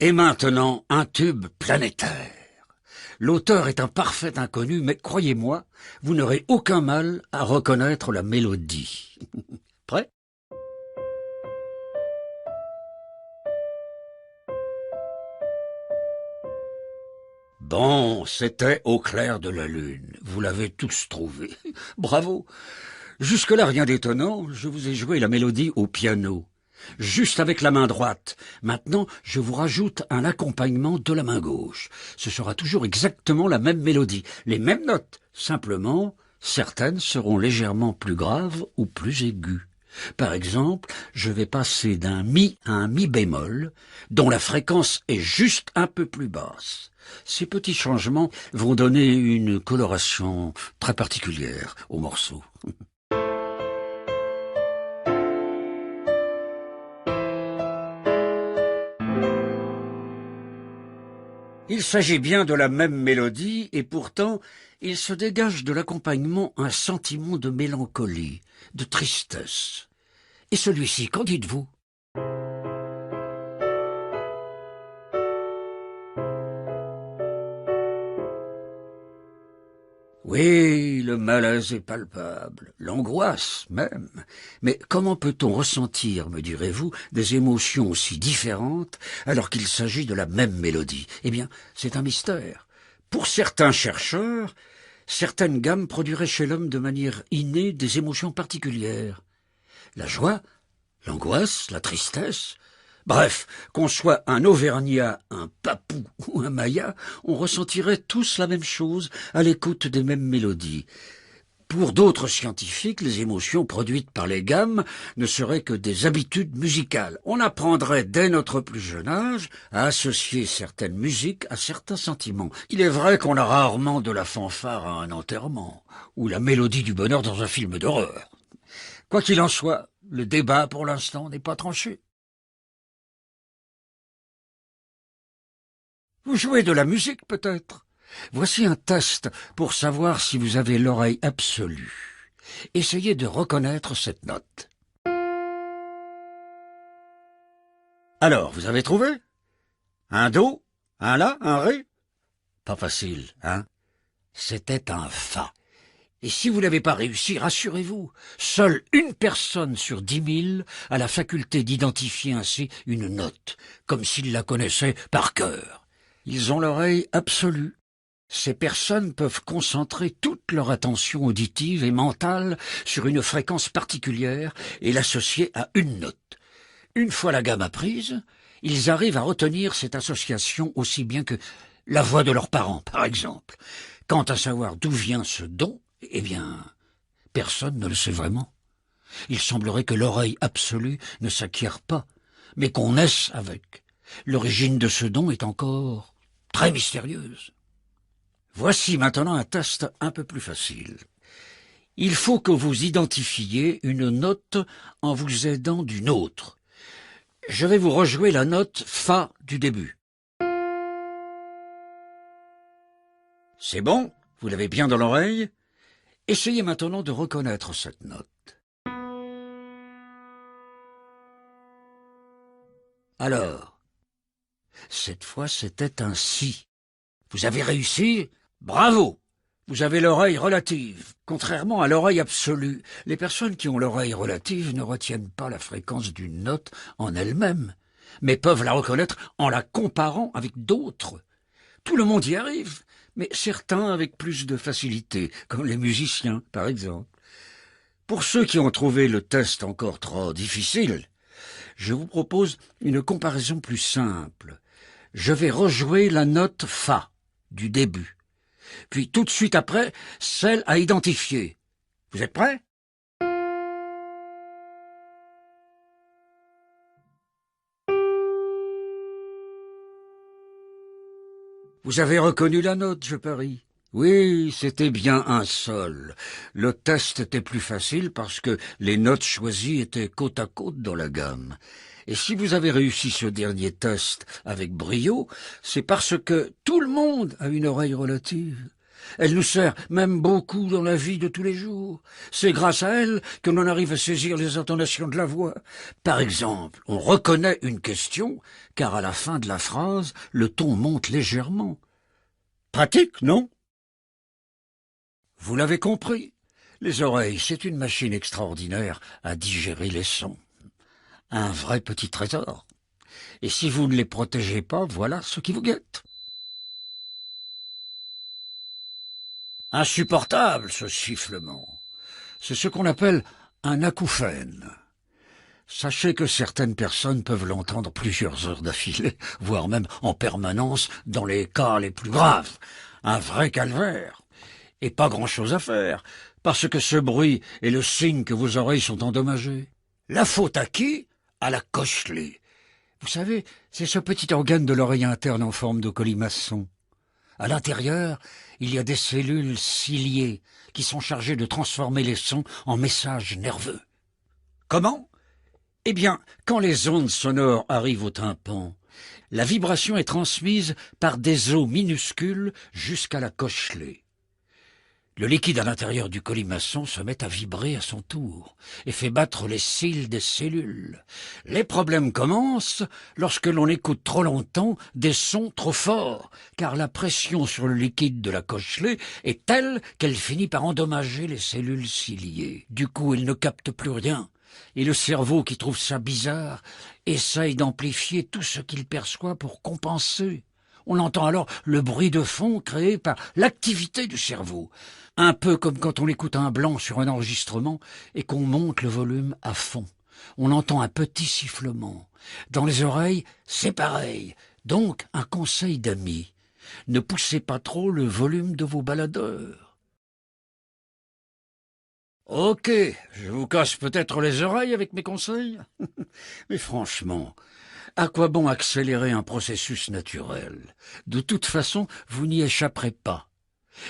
Et maintenant, un tube planétaire. L'auteur est un parfait inconnu, mais croyez-moi, vous n'aurez aucun mal à reconnaître la mélodie. Prêt? Bon, c'était Au clair de la lune. Vous l'avez tous trouvé. Bravo. Jusque-là, rien d'étonnant. Je vous ai joué la mélodie au piano. Juste avec la main droite. Maintenant, je vous rajoute un accompagnement de la main gauche. Ce sera toujours exactement la même mélodie, les mêmes notes. Simplement, certaines seront légèrement plus graves ou plus aiguës. Par exemple, je vais passer d'un mi à un mi bémol, dont la fréquence est juste un peu plus basse. Ces petits changements vont donner une coloration très particulière au morceau. Il s'agit bien de la même mélodie, et pourtant, il se dégage de l'accompagnement un sentiment de mélancolie, de tristesse. Et celui-ci, qu'en dites-vous? Oui, le malaise est palpable, l'angoisse même. Mais comment peut-on ressentir, me direz-vous, des émotions aussi différentes alors qu'il s'agit de la même mélodie? Eh bien, c'est un mystère. Pour certains chercheurs, certaines gammes produiraient chez l'homme de manière innée des émotions particulières. La joie, l'angoisse, la tristesse. Bref, qu'on soit un Auvergnat, un Papou ou un Maya, on ressentirait tous la même chose à l'écoute des mêmes mélodies. Pour d'autres scientifiques, les émotions produites par les gammes ne seraient que des habitudes musicales. On apprendrait dès notre plus jeune âge à associer certaines musiques à certains sentiments. Il est vrai qu'on a rarement de la fanfare à un enterrement, ou la mélodie du bonheur dans un film d'horreur. Quoi qu'il en soit, le débat pour l'instant n'est pas tranché. Vous jouez de la musique peut-être? Voici un test pour savoir si vous avez l'oreille absolue. Essayez de reconnaître cette note. Alors, vous avez trouvé? Un Do? Un La? Un Ré? Pas facile, hein? C'était un Fa. Et si vous n'avez pas réussi, rassurez-vous, seule une personne sur 10 000 a la faculté d'identifier ainsi une note, comme s'il la connaissait par cœur. Ils ont l'oreille absolue. Ces personnes peuvent concentrer toute leur attention auditive et mentale sur une fréquence particulière et l'associer à une note. Une fois la gamme apprise, ils arrivent à retenir cette association aussi bien que la voix de leurs parents, par exemple. Quant à savoir d'où vient ce don, eh bien, personne ne le sait vraiment. Il semblerait que l'oreille absolue ne s'acquiert pas, mais qu'on naisse avec. L'origine de ce don est encore très mystérieuse. Voici maintenant un test un peu plus facile. Il faut que vous identifiez une note en vous aidant d'une autre. Je vais vous rejouer la note Fa du début. C'est bon? Vous l'avez bien dans l'oreille? Essayez maintenant de reconnaître cette note. Alors, cette fois c'était un Si. Vous avez réussi? Bravo! Vous avez l'oreille relative. Contrairement à l'oreille absolue, les personnes qui ont l'oreille relative ne retiennent pas la fréquence d'une note en elle-même, mais peuvent la reconnaître en la comparant avec d'autres. Tout le monde y arrive, mais certains avec plus de facilité, comme les musiciens, par exemple. Pour ceux qui ont trouvé le test encore trop difficile, je vous propose une comparaison plus simple. Je vais rejouer la note Fa du début, puis tout de suite après, celle à identifier. Vous êtes prêts? Vous avez reconnu la note, je parie. Oui, c'était bien un Sol. Le test était plus facile parce que les notes choisies étaient côte à côte dans la gamme. Et si vous avez réussi ce dernier test avec brio, c'est parce que tout le monde a une oreille relative. Elle nous sert même beaucoup dans la vie de tous les jours. C'est grâce à elle que l'on arrive à saisir les intonations de la voix. Par exemple, on reconnaît une question, car à la fin de la phrase, le ton monte légèrement. Pratique, non? Vous l'avez compris. Les oreilles, c'est une machine extraordinaire à digérer les sons. Un vrai petit trésor. Et si vous ne les protégez pas, voilà ce qui vous guette. Insupportable, ce sifflement. C'est ce qu'on appelle un acouphène. Sachez que certaines personnes peuvent l'entendre plusieurs heures d'affilée, voire même en permanence dans les cas les plus graves. Un vrai calvaire. Et pas grand-chose à faire, parce que ce bruit est le signe que vos oreilles sont endommagées. La faute à qui? À la cochelée. Vous savez, c'est ce petit organe de l'oreille interne en forme de colimaçon. À l'intérieur, il y a des cellules ciliées qui sont chargées de transformer les sons en messages nerveux. Comment? Eh bien, quand les ondes sonores arrivent au tympan, la vibration est transmise par des os minuscules jusqu'à la cochelée. Le liquide à l'intérieur du colimaçon se met à vibrer à son tour et fait battre les cils des cellules. Les problèmes commencent lorsque l'on écoute trop longtemps des sons trop forts, car la pression sur le liquide de la cochelée est telle qu'elle finit par endommager les cellules ciliées. Du coup, il ne capte plus rien. Et le cerveau, qui trouve ça bizarre, essaye d'amplifier tout ce qu'il perçoit pour compenser. On entend alors le bruit de fond créé par l'activité du cerveau. Un peu comme quand on écoute un blanc sur un enregistrement et qu'on monte le volume à fond. On entend un petit sifflement. Dans les oreilles, c'est pareil. Donc, un conseil d'ami. Ne poussez pas trop le volume de vos baladeurs. Ok, je vous casse peut-être les oreilles avec mes conseils. Mais franchement, à quoi bon accélérer un processus naturel? De toute façon, vous n'y échapperez pas.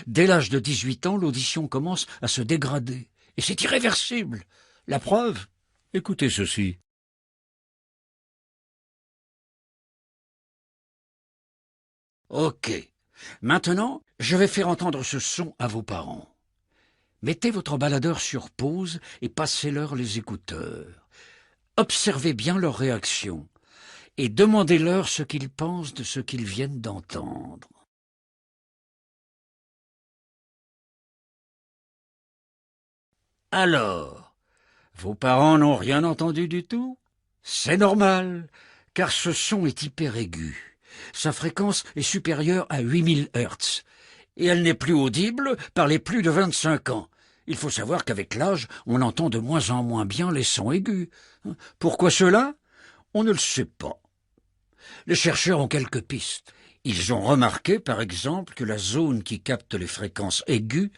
Dès l'âge de 18 ans, l'audition commence à se dégrader. Et c'est irréversible. La preuve? Écoutez ceci. Ok. Maintenant, je vais faire entendre ce son à vos parents. Mettez votre baladeur sur pause et passez-leur les écouteurs. Observez bien leur réaction et demandez-leur ce qu'ils pensent de ce qu'ils viennent d'entendre. Alors, vos parents n'ont rien entendu du tout? C'est normal, car ce son est hyper aigu. Sa fréquence est supérieure à 8000 Hz, et elle n'est plus audible par les plus de 25 ans. Il faut savoir qu'avec l'âge, on entend de moins en moins bien les sons aigus. Pourquoi cela? On ne le sait pas. Les chercheurs ont quelques pistes. Ils ont remarqué, par exemple, que la zone qui capte les fréquences aiguës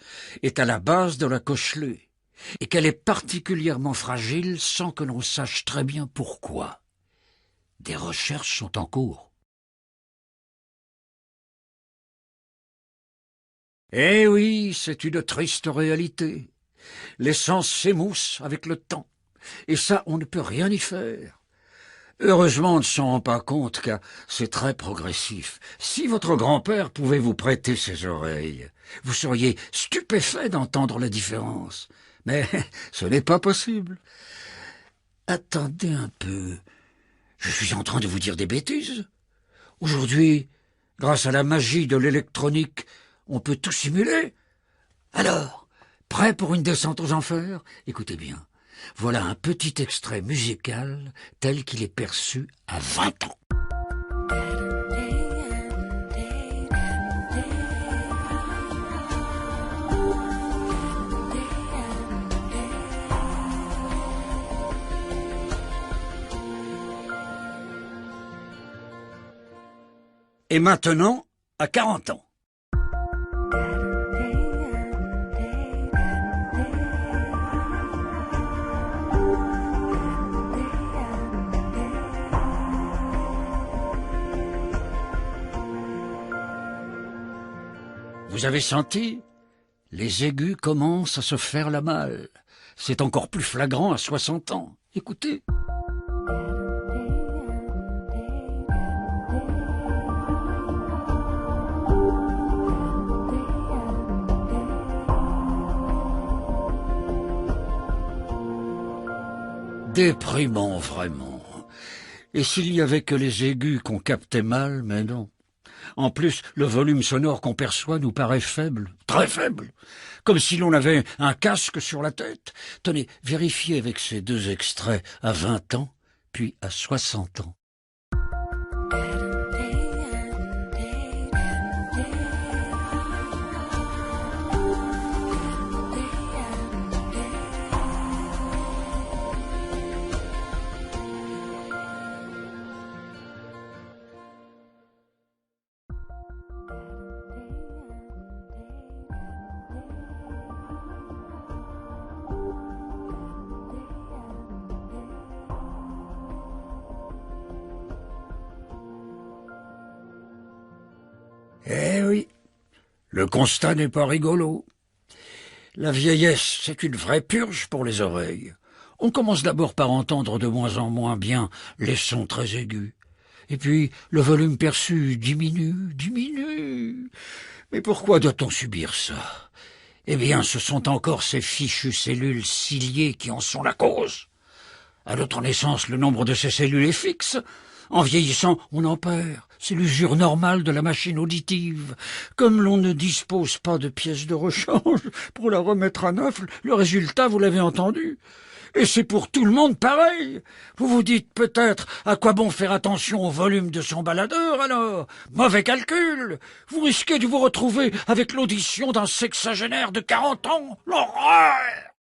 est à la base de la cochelée, et qu'elle est particulièrement fragile sans que l'on sache très bien pourquoi. Des recherches sont en cours. Eh oui, c'est une triste réalité. L'essence s'émousse avec le temps, et ça, on ne peut rien y faire. Heureusement, on ne s'en rend pas compte, car c'est très progressif. Si votre grand-père pouvait vous prêter ses oreilles, vous seriez stupéfait d'entendre la différence. Mais ce n'est pas possible. Attendez un peu. Je suis en train de vous dire des bêtises. Aujourd'hui, grâce à la magie de l'électronique, on peut tout simuler. Alors, prêt pour une descente aux enfers? Écoutez bien. Voilà un petit extrait musical tel qu'il est perçu à 20 ans. Et maintenant, à 40 ans. Vous avez senti? Les aigus commencent à se faire la malle. C'est encore plus flagrant à 60 ans. Écoutez. Déprimant, vraiment. Et s'il y avait que les aigus qu'on captait mal, mais non. En plus, le volume sonore qu'on perçoit nous paraît faible, très faible, comme si l'on avait un casque sur la tête. Tenez, vérifiez avec ces deux extraits à 20 ans, puis à 60 ans. Eh oui, le constat n'est pas rigolo. La vieillesse, c'est une vraie purge pour les oreilles. On commence d'abord par entendre de moins en moins bien les sons très aigus. Et puis, le volume perçu diminue. Mais pourquoi doit-on subir ça? Eh bien, ce sont encore ces fichues cellules ciliées qui en sont la cause. À notre naissance, le nombre de ces cellules est fixe. En vieillissant, on en perd. C'est l'usure normale de la machine auditive. Comme l'on ne dispose pas de pièces de rechange pour la remettre à neuf, le résultat, vous l'avez entendu. Et c'est pour tout le monde pareil. Vous vous dites peut-être à quoi bon faire attention au volume de son baladeur, alors? Mauvais calcul. Vous risquez de vous retrouver avec l'audition d'un sexagénaire de 40 ans. L'horreur!